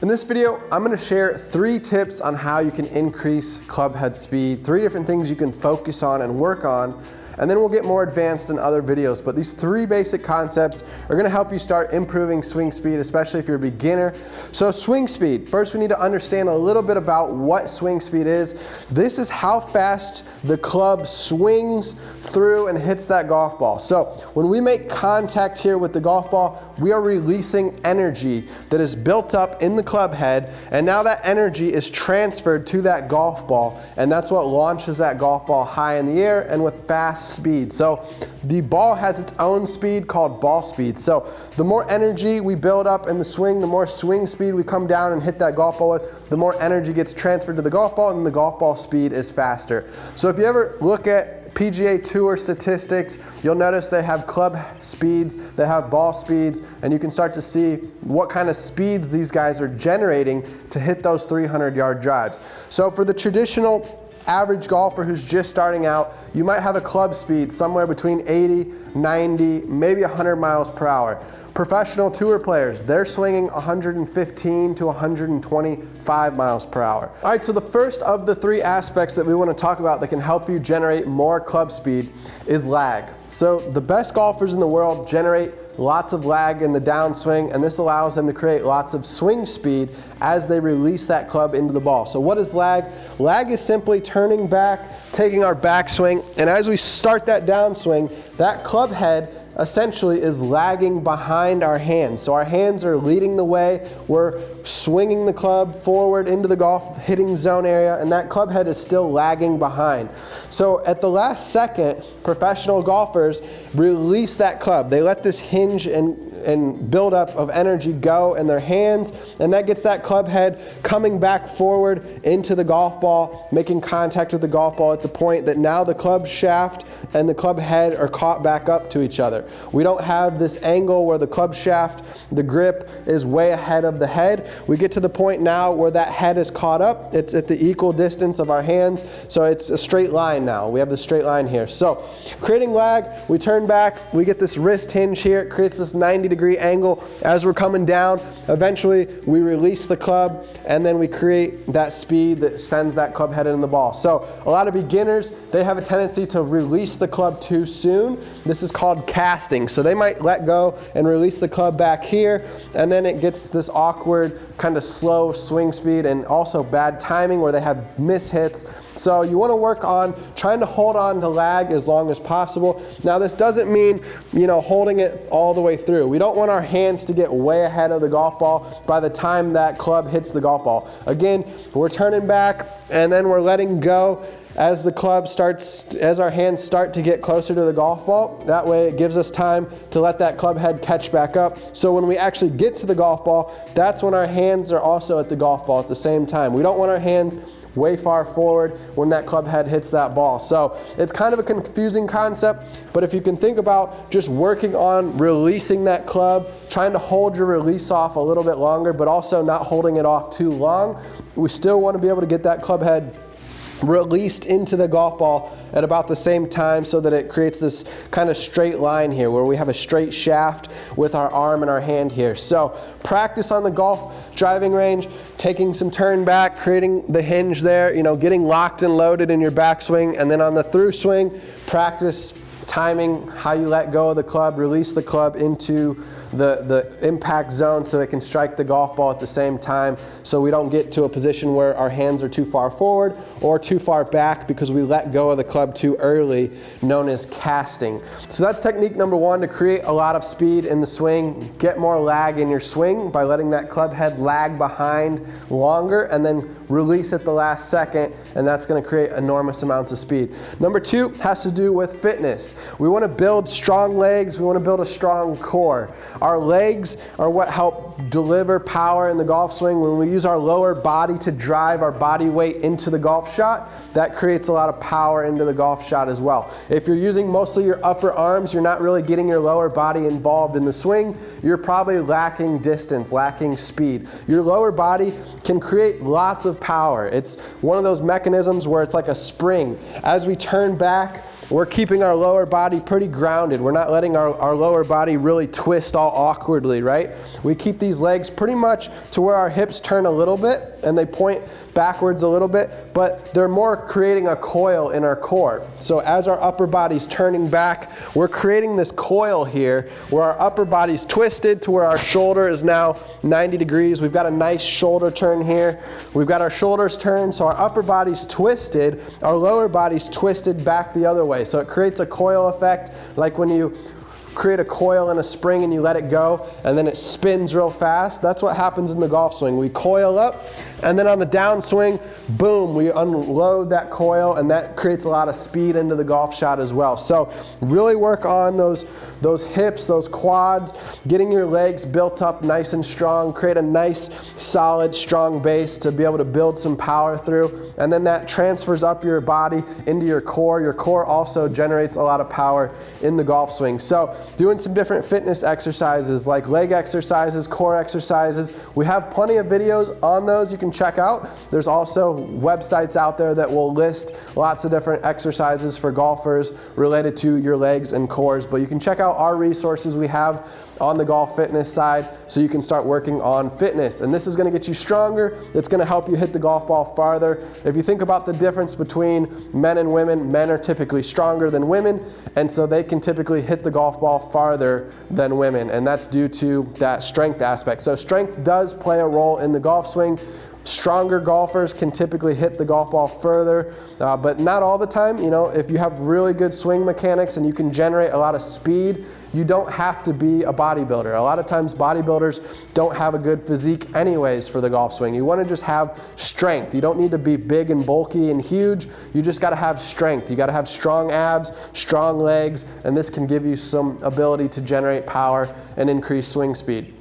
In this video, I'm going to share 3 tips on how you can increase club head speed, 3 different things you can focus on and work on, and then we'll get more advanced in other videos. But these 3 basic concepts are going to help you start improving swing speed, especially if you're a beginner. So swing speed, first we need to understand a little bit about what swing speed is. This is how fast the club swings through and hits that golf ball. So when we make contact here with the golf ball, we are releasing energy that is built up in the club head, and now that energy is transferred to that golf ball, and that's what launches that golf ball high in the air and with fast speed. So the ball has its own speed called ball speed. So the more energy we build up in the swing, the more swing speed we come down and hit that golf ball with, the more energy gets transferred to the golf ball, and the golf ball speed is faster. So if you ever look at PGA Tour statistics, you'll notice they have club speeds, they have ball speeds, and you can start to see what kind of speeds these guys are generating to hit those 300-yard drives. So for the traditional average golfer who's just starting out, you might have a club speed somewhere between 80, 90, maybe 100 miles per hour. Professional tour players, they're swinging 115 to 125 miles per hour. All right, so the first of the 3 aspects that we want to talk about that can help you generate more club speed is lag. So the best golfers in the world generate lots of lag in the downswing, and this allows them to create lots of swing speed as they release that club into the ball. So what is lag? Lag is simply turning back, taking our backswing, and as we start that downswing, that club head essentially is lagging behind our hands. So our hands are leading the way, we're swinging the club forward into the golf hitting zone area, and that club head is still lagging behind. So at the last second, professional golfers release that club. They let this hinge and build up of energy go in their hands, and that gets that club head coming back forward into the golf ball, making contact with the golf ball at the point that now the club shaft and the club head are caught back up to each other. We don't have this angle where the club shaft, the grip is way ahead of the head. We get to the point now where that head is caught up. It's at the equal distance of our hands, so it's a straight line now. We have the straight line here. So creating lag, we turn back, we get this wrist hinge here. It creates this 90-degree angle as we're coming down. Eventually, we release the club, and then we create that speed that sends that club head in the ball. So a lot of beginners, they have a tendency to release the club too soon. This is called casting. So they might let go and release the club back here, and then it gets this awkward kind of slow swing speed and also bad timing where they have mishits. So you want to work on trying to hold on to lag as long as possible. Now this doesn't mean, holding it all the way through. We don't want our hands to get way ahead of the golf ball by the time that club hits the golf ball. Again, we're turning back and then we're letting go as the club starts, as our hands start to get closer to the golf ball. That way it gives us time to let that club head catch back up. So when we actually get to the golf ball, that's when our hands are also at the golf ball at the same time. We don't want our hands way far forward when that club head hits that ball. So it's kind of a confusing concept, but if you can think about just working on releasing that club, trying to hold your release off a little bit longer, but also not holding it off too long, we still want to be able to get that club head released into the golf ball at about the same time so that it creates this kind of straight line here where we have a straight shaft with our arm and our hand here. So practice on the golf driving range, taking some turn back, creating the hinge there, getting locked and loaded in your backswing, and then on the through swing, practice timing how you let go of the club, release the club into the impact zone so it can strike the golf ball at the same time, so we don't get to a position where our hands are too far forward or too far back because we let go of the club too early, known as casting. So that's technique number 1 to create a lot of speed in the swing. Get more lag in your swing by letting that club head lag behind longer and then release at the last second, and that's going to create enormous amounts of speed. Number 2 has to do with fitness. We want to build strong legs, we want to build a strong core. Our legs are what help deliver power in the golf swing. When we use our lower body to drive our body weight into the golf shot, that creates a lot of power into the golf shot as well. If you're using mostly your upper arms, you're not really getting your lower body involved in the swing, you're probably lacking distance, lacking speed. Your lower body can create lots of power. It's one of those mechanisms where it's like a spring. As we turn back we're keeping our lower body pretty grounded. We're not letting our lower body really twist all awkwardly, right? We keep these legs pretty much to where our hips turn a little bit and they point backwards a little bit, but they're more creating a coil in our core. So as our upper body's turning back, we're creating this coil here where our upper body's twisted to where our shoulder is now 90 degrees. We've got a nice shoulder turn here. We've got our shoulders turned, so our upper body's twisted, our lower body's twisted back the other way. So it creates a coil effect, like when you create a coil in a spring and you let it go and then it spins real fast. That's what happens in the golf swing. We coil up and then on the downswing, boom, we unload that coil and that creates a lot of speed into the golf shot as well. So really work on those hips, those quads, getting your legs built up nice and strong, create a nice, solid, strong base to be able to build some power through. And then that transfers up your body into your core. Your core also generates a lot of power in the golf swing. So doing some different fitness exercises like leg exercises, core exercises. We have plenty of videos on those you can check out. There's also websites out there that will list lots of different exercises for golfers related to your legs and cores, but you can check out our resources we have on the golf fitness side so you can start working on fitness. And this is gonna get you stronger. It's gonna help you hit the golf ball farther. If you think about the difference between men and women, men are typically stronger than women, and so they can typically hit the golf ball farther than women, and that's due to that strength aspect. So strength does play a role in the golf swing. Stronger golfers can typically hit the golf ball further, but not all the time. You know, if you have really good swing mechanics and you can generate a lot of speed, you don't have to be a bodybuilder. A lot of times bodybuilders don't have a good physique anyways for the golf swing. You want to just have strength. You don't need to be big and bulky and huge. You just got to have strength. You got to have strong abs, strong legs, and this can give you some ability to generate power and increase swing speed.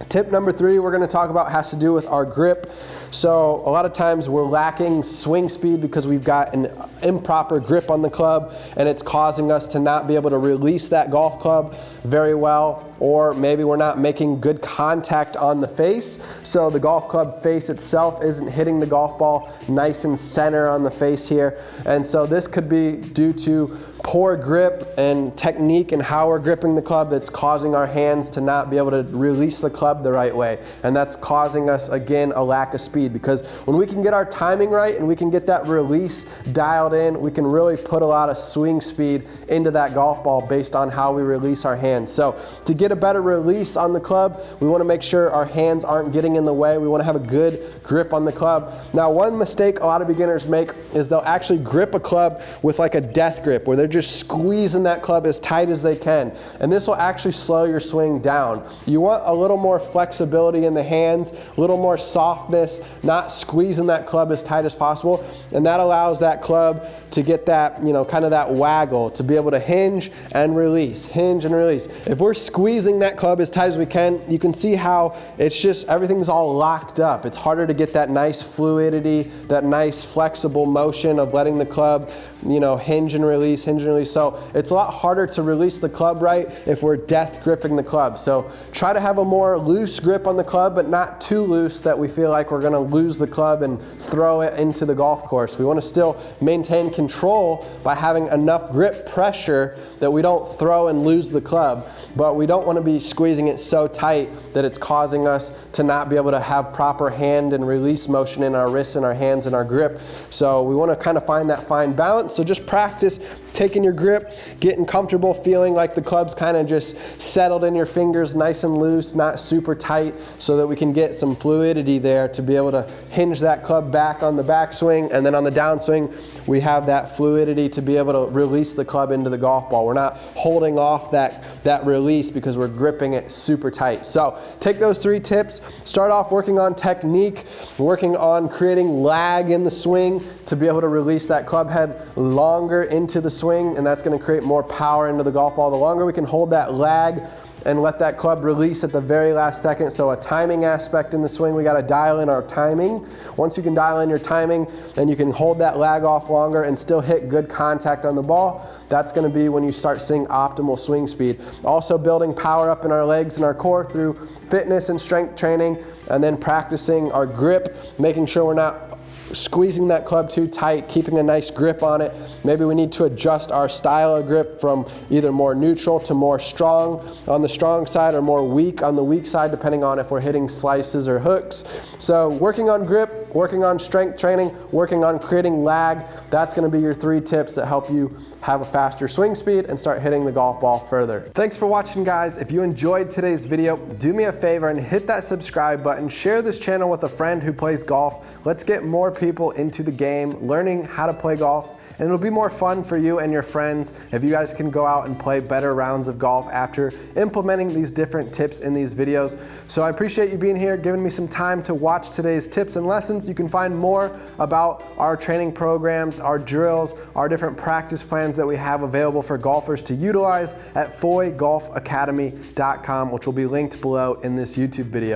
Tip number 3 we're going to talk about has to do with our grip. So a lot of times we're lacking swing speed because we've got an improper grip on the club and it's causing us to not be able to release that golf club very well, or maybe we're not making good contact on the face. So the golf club face itself isn't hitting the golf ball nice and center on the face here. And so this could be due to poor grip and technique and how we're gripping the club that's causing our hands to not be able to release the club the right way. And that's causing us, again, a lack of speed, because when we can get our timing right and we can get that release dialed in, we can really put a lot of swing speed into that golf ball based on how we release our hands. So to get a better release on the club, we want to make sure our hands aren't getting in the way. We want to have a good grip on the club. Now, one mistake a lot of beginners make is they'll actually grip a club with like a death grip, where they're just squeezing that club as tight as they can. And this will actually slow your swing down. You want a little more flexibility in the hands, a little more softness, not squeezing that club as tight as possible. And that allows that club to get that, you know, kind of that waggle, to be able to hinge and release, hinge and release. If we're squeezing that club as tight as we can, you can see how it's just, everything's all locked up. It's harder to get that nice fluidity, that nice flexible motion of letting the club, you know, hinge and release, hinge and release. So it's a lot harder to release the club right if we're death gripping the club. So try to have a more loose grip on the club, but not too loose that we feel like we're gonna lose the club and throw it into the golf course. We wanna still maintain control by having enough grip pressure that we don't throw and lose the club, but we don't wanna be squeezing it so tight that it's causing us to not be able to have proper hand and release motion in our wrists and our hands and our grip. So we wanna kind of find that fine balance. So just practice taking your grip, getting comfortable, feeling like the club's kind of just settled in your fingers, nice and loose, not super tight, so that we can get some fluidity there to be able to hinge that club back on the backswing, and then on the downswing, we have that fluidity to be able to release the club into the golf ball. We're not holding off that release because we're gripping it super tight. So take those 3 tips, start off working on technique, working on creating lag in the swing to be able to release that club head longer into the swing, and that's going to create more power into the golf ball. The longer we can hold that lag and let that club release at the very last second. So a timing aspect in the swing, we got to dial in our timing. Once you can dial in your timing, then you can hold that lag off longer and still hit good contact on the ball. That's going to be when you start seeing optimal swing speed. Also building power up in our legs and our core through fitness and strength training, and then practicing our grip, making sure we're not squeezing that club too tight, keeping a nice grip on it. Maybe we need to adjust our style of grip from either more neutral to more strong on the strong side or more weak on the weak side, depending on if we're hitting slices or hooks. So working on grip, working on strength training, working on creating lag, that's gonna be your 3 tips that help you have a faster swing speed and start hitting the golf ball further. Thanks for watching, guys. If you enjoyed today's video, do me a favor and hit that subscribe button. Share this channel with a friend who plays golf. Let's get more people into the game, learning how to play golf. And it'll be more fun for you and your friends if you guys can go out and play better rounds of golf after implementing these different tips in these videos. So I appreciate you being here, giving me some time to watch today's tips and lessons. You can find more about our training programs, our drills, our different practice plans that we have available for golfers to utilize at foygolfacademy.com, which will be linked below in this YouTube video.